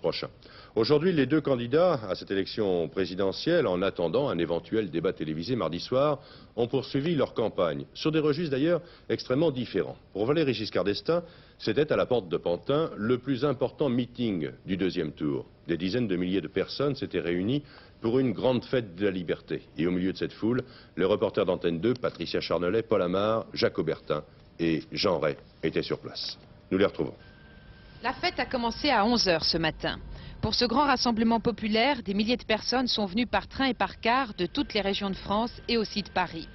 prochain. Aujourd'hui, les deux candidats à cette élection présidentielle, en attendant un éventuel débat télévisé mardi soir, ont poursuivi leur campagne, sur des registres d'ailleurs extrêmement différents. Pour Valéry Giscard d'Estaing, c'était à la porte de Pantin le plus important meeting du deuxième tour. Des dizaines de milliers de personnes s'étaient réunies pour une grande fête de la liberté. Et au milieu de cette foule, les reporters d'Antenne 2, Patricia Charnelet, Paul Amar, Jacques Aubertin et Jean Ray étaient sur place. Nous les retrouvons. La fête a commencé à 11 h ce matin. Pour ce grand rassemblement populaire, des milliers de personnes sont venues par train et par car de toutes les régions de France et aussi de Paris.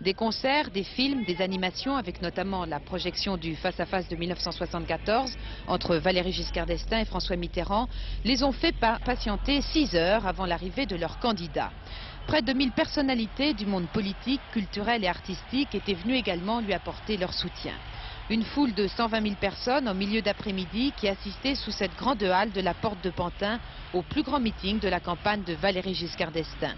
Des concerts, des films, des animations, avec notamment la projection du face-à-face de 1974 entre Valéry Giscard d'Estaing et François Mitterrand, les ont fait patienter 6 heures avant l'arrivée de leurs candidats. Près de 1000 personnalités du monde politique, culturel et artistique étaient venues également lui apporter leur soutien. Une foule de 120 000 personnes au milieu d'après-midi qui assistait sous cette grande halle de la porte de Pantin au plus grand meeting de la campagne de Valéry Giscard d'Estaing.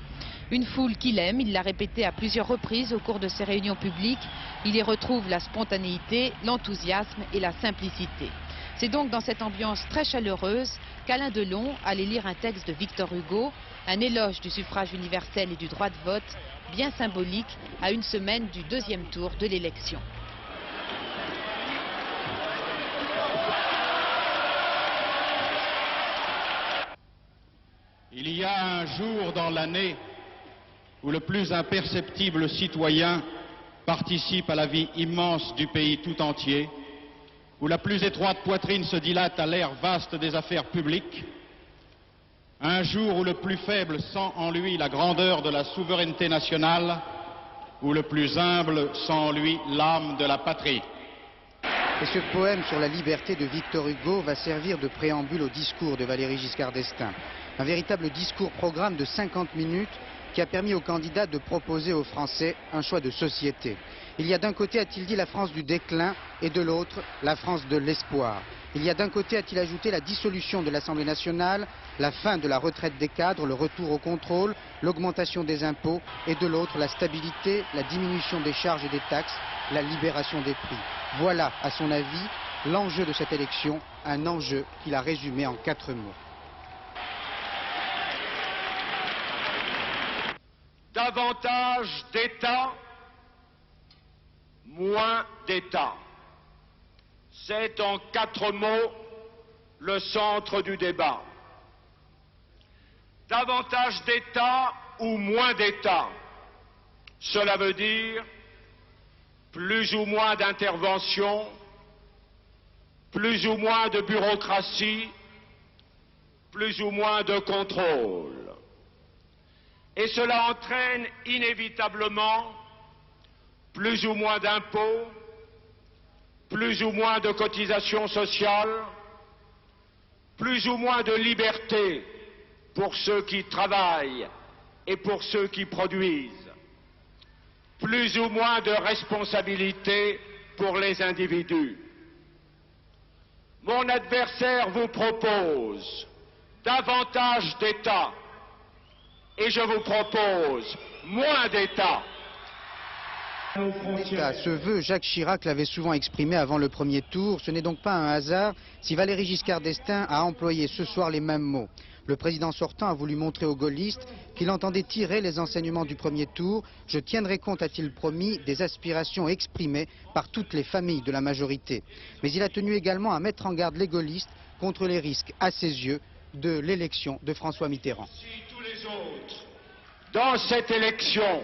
Une foule qu'il aime, il l'a répété à plusieurs reprises au cours de ses réunions publiques. Il y retrouve la spontanéité, l'enthousiasme et la simplicité. C'est donc dans cette ambiance très chaleureuse qu'Alain Delon allait lire un texte de Victor Hugo, un éloge du suffrage universel et du droit de vote, bien symbolique à une semaine du deuxième tour de l'élection. Il y a un jour dans l'année où le plus imperceptible citoyen participe à la vie immense du pays tout entier, où la plus étroite poitrine se dilate à l'air vaste des affaires publiques, un jour où le plus faible sent en lui la grandeur de la souveraineté nationale, où le plus humble sent en lui l'âme de la patrie. Et ce poème sur la liberté de Victor Hugo va servir de préambule au discours de Valéry Giscard d'Estaing. Un véritable discours-programme de 50 minutes qui a permis aux candidats de proposer aux Français un choix de société. Il y a d'un côté, a-t-il dit, la France du déclin et de l'autre, la France de l'espoir. Il y a d'un côté, a-t-il ajouté, la dissolution de l'Assemblée nationale, la fin de la retraite des cadres, le retour au contrôle, l'augmentation des impôts et de l'autre, la stabilité, la diminution des charges et des taxes, la libération des prix. Voilà, à son avis, l'enjeu de cette élection, un enjeu qu'il a résumé en 4 mots. Davantage d'État, moins d'État. C'est en 4 mots le centre du débat. Davantage d'État ou moins d'État, cela veut dire plus ou moins d'intervention, plus ou moins de bureaucratie, plus ou moins de contrôle. Et cela entraîne inévitablement plus ou moins d'impôts, plus ou moins de cotisations sociales, plus ou moins de liberté pour ceux qui travaillent et pour ceux qui produisent, plus ou moins de responsabilité pour les individus. Mon adversaire vous propose davantage d'État et je vous propose moins d'État. Ce vœu, Jacques Chirac l'avait souvent exprimé avant le premier tour. Ce n'est donc pas un hasard si Valéry Giscard d'Estaing a employé ce soir les mêmes mots. Le président sortant a voulu montrer aux gaullistes qu'il entendait tirer les enseignements du premier tour. Je tiendrai compte, a-t-il promis, des aspirations exprimées par toutes les familles de la majorité. Mais il a tenu également à mettre en garde les gaullistes contre les risques, à ses yeux, de l'élection de François Mitterrand. Si tous les autres, dans cette élection,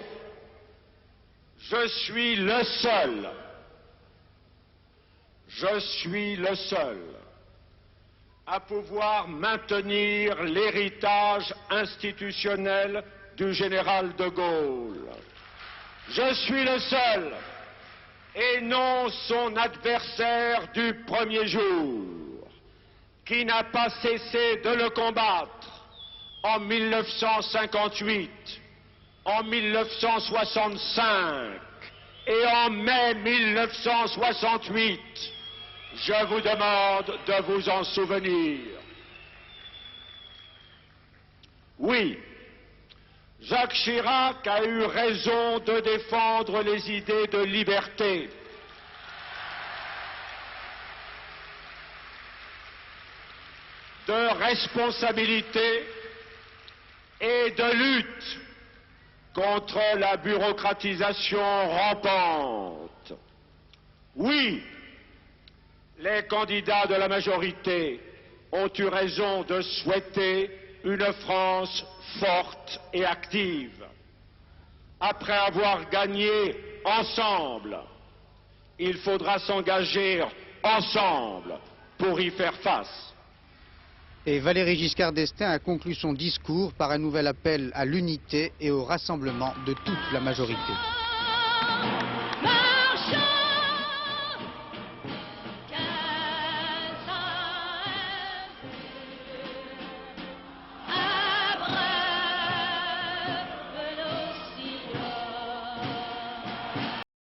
je suis le seul à pouvoir maintenir l'héritage institutionnel du général de Gaulle. Je suis le seul, et non son adversaire du premier jour, qui n'a pas cessé de le combattre en 1958, en 1965 et en mai 1968. Je vous demande de vous en souvenir. Oui, Jacques Chirac a eu raison de défendre les idées de liberté. De responsabilité et de lutte contre la bureaucratisation rampante. Oui, les candidats de la majorité ont eu raison de souhaiter une France forte et active. Après avoir gagné ensemble, il faudra s'engager ensemble pour y faire face. Et Valéry Giscard d'Estaing a conclu son discours par un nouvel appel à l'unité et au rassemblement de toute la majorité.